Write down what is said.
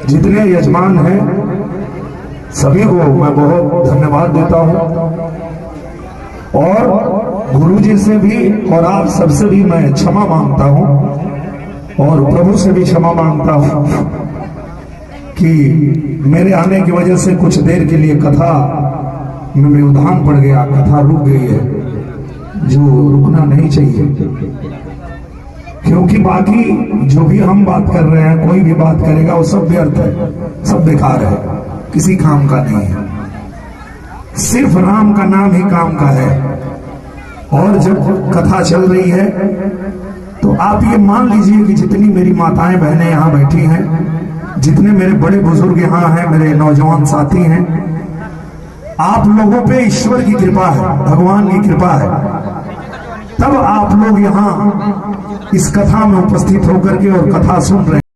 जितने यजमान हैं सभी को मैं बहुत धन्यवाद देता हूं, और गुरु जी से भी और आप सबसे भी मैं क्षमा मांगता हूं, और प्रभु से भी क्षमा मांगता हूं कि मेरे आने की वजह से कुछ देर के लिए कथा में व्यवधान पड़ गया, कथा रुक गई है, जो रुकना नहीं चाहिए। क्योंकि बाकी जो भी हम बात कर रहे हैं, कोई भी बात करेगा वो सब व्यर्थ है, सब बेकार है, किसी काम का नहीं है। सिर्फ राम का नाम ही काम का है। और जब कथा चल रही है तो आप ये मान लीजिए कि जितनी मेरी माताएं बहनें यहाँ बैठी हैं, जितने मेरे बड़े बुजुर्ग यहाँ हैं, मेरे नौजवान साथी हैं, आप लोगों पे ईश्वर की कृपा है, भगवान की कृपा है, तब आप लोग यहाँ इस कथा में उपस्थित होकर के और कथा सुन रहे हैं।